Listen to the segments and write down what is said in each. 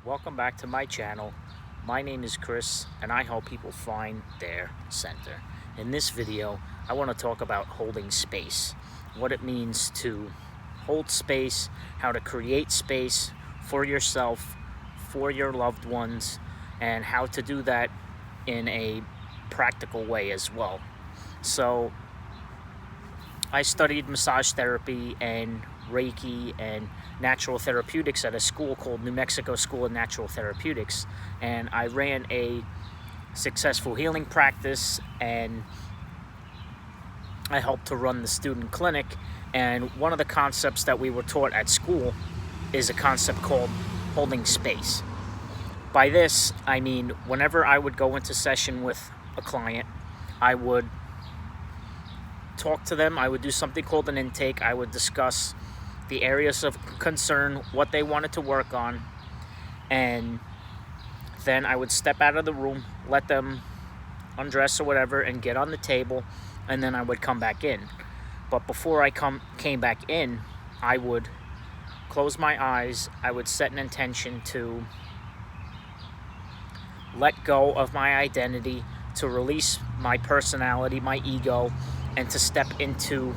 Welcome back to my channel. My name is Chris and I help people find their center. In this video, I want to talk about holding space, what it means to hold space, how to create space for yourself, for your loved ones, and how to do that in a practical way as well. So I studied massage therapy and Reiki and Natural Therapeutics at a school called New Mexico School of Natural Therapeutics, and I ran a successful healing practice and I helped to run the student clinic. And one of the concepts that we were taught at school is a concept called holding space. By this, I mean whenever I would go into session with a client, I would talk to them. I would do something called an intake. I would discuss the areas of concern, what they wanted to work on, and then I would step out of the room, let them undress or whatever, and get on the table, and then I would come back in. But before I came back in, I would close my eyes. I would set an intention to let go of my identity, to release my personality, my ego, and to step into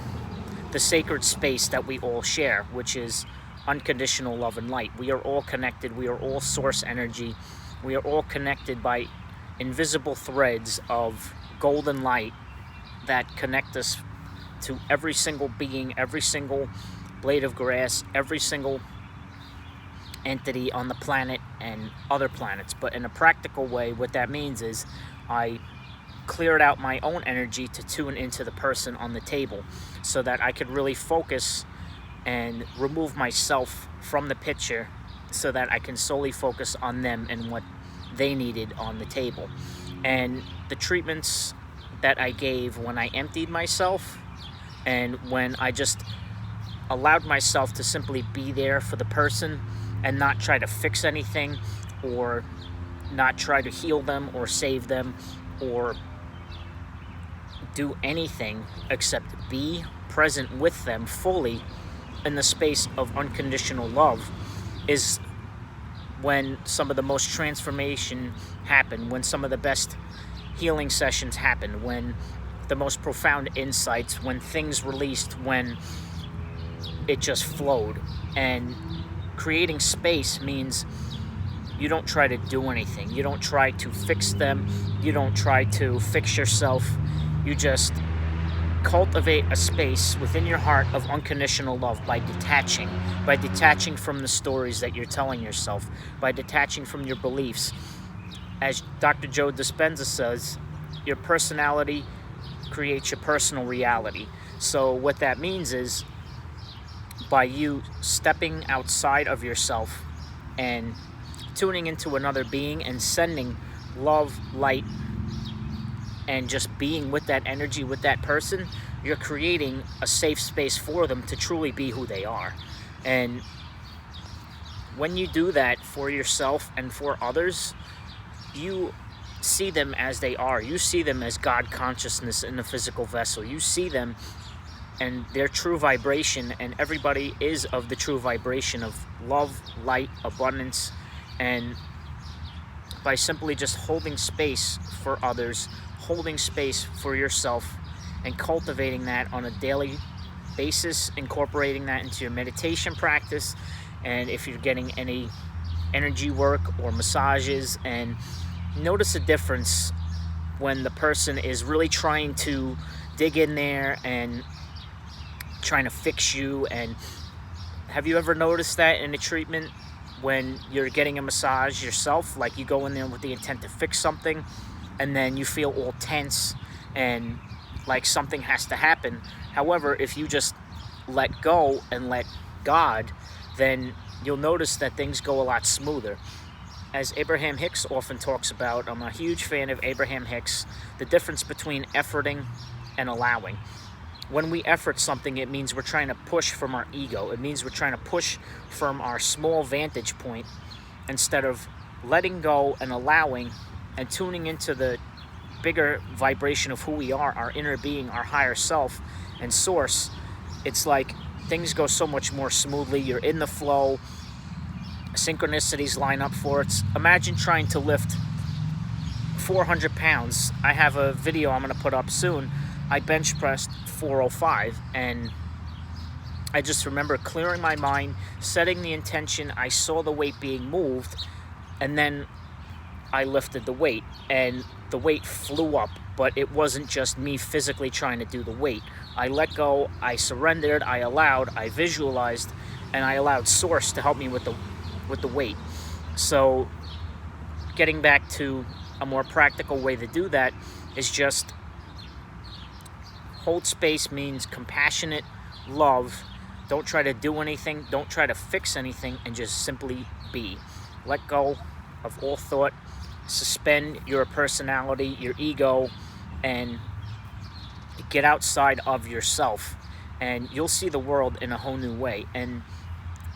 the sacred space that we all share, which is unconditional love and light. We are all connected. We are all source energy. We are all connected by invisible threads of golden light that connect us to every single being, every single blade of grass, every single entity on the planet and other planets. But in a practical way, what that means is I cleared out my own energy to tune into the person on the table so that I could really focus and remove myself from the picture so that I can solely focus on them and what they needed on the table. And the treatments that I gave when I emptied myself and when I just allowed myself to simply be there for the person and not try to fix anything or not try to heal them or save them or do anything except be present with them fully in the space of unconditional love, is when some of the most transformation happen, when some of the best healing sessions happen, when the most profound insights, when things released, when it just flowed. And creating space means you don't try to do anything. You don't try to fix them. You don't try to fix yourself. You just cultivate a space within your heart of unconditional love by detaching from the stories that you're telling yourself, by detaching from your beliefs. As Dr. Joe Dispenza says, your personality creates your personal reality. So what that means is by you stepping outside of yourself and tuning into another being and sending love, light, and just being with that energy, with that person, you're creating a safe space for them to truly be who they are. And when you do that for yourself and for others, you see them as they are. You see them as God consciousness in a physical vessel. You see them and their true vibration, and everybody is of the true vibration of love, light, abundance. And by simply just holding space for others, holding space for yourself, and cultivating that on a daily basis, incorporating that into your meditation practice, and if you're getting any energy work or massages, and notice a difference when the person is really trying to dig in there and trying to fix you. And have you ever noticed that in a treatment when you're getting a massage yourself, like you go in there with the intent to fix something and then you feel all tense and like something has to happen? However, if you just let go and let God, then you'll notice that things go a lot smoother. As Abraham Hicks often talks about, I'm a huge fan of Abraham Hicks, the difference between efforting and allowing. When we effort something, it means we're trying to push from our ego. It means we're trying to push from our small vantage point instead of letting go and allowing and tuning into the bigger vibration of who we are, our inner being, our higher self and source. It's like things go so much more smoothly. You're in the flow. synchronicities line up for it. Imagine trying to lift 400 pounds. I have a video I'm going to put up soon. I bench pressed 405, and I just remember clearing my mind, setting the intention. I saw the weight being moved, and then I lifted the weight, and the weight flew up. But it wasn't just me physically trying to do the weight. I let go, I surrendered, I allowed, I visualized, and I allowed Source to help me with the weight. So getting back to a more practical way to do that is just hold space. Means compassionate love. Don't try to do anything, don't try to fix anything, and just simply be. Let go of all thought, suspend your personality, your ego, and get outside of yourself, and you'll see the world in a whole new way. And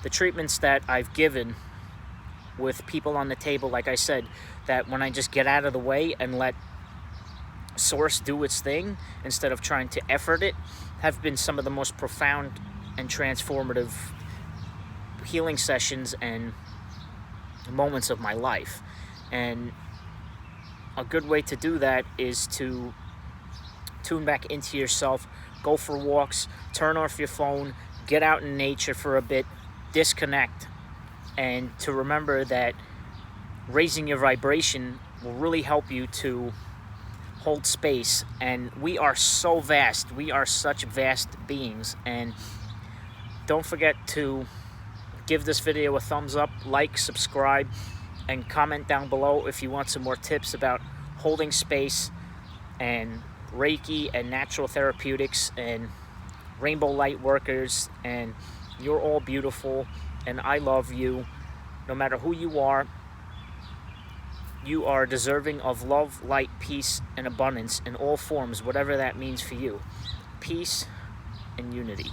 the treatments that I've given with people on the table, like I said, that when I just get out of the way and let Source do its thing instead of trying to effort it, have been some of the most profound and transformative healing sessions and moments of my life. And a good way to do that is to tune back into yourself, go for walks, turn off your phone, get out in nature for a bit, disconnect, and to remember that raising your vibration will really help you to hold space. And we are so vast, we are such vast beings. And don't forget to give this video a thumbs up, like, subscribe, and comment down below if you want some more tips about holding space and Reiki and natural therapeutics and rainbow light workers. And you're all beautiful, and I love you. No matter who you are deserving of love, light, peace, and abundance in all forms, whatever that means for you. Peace and unity.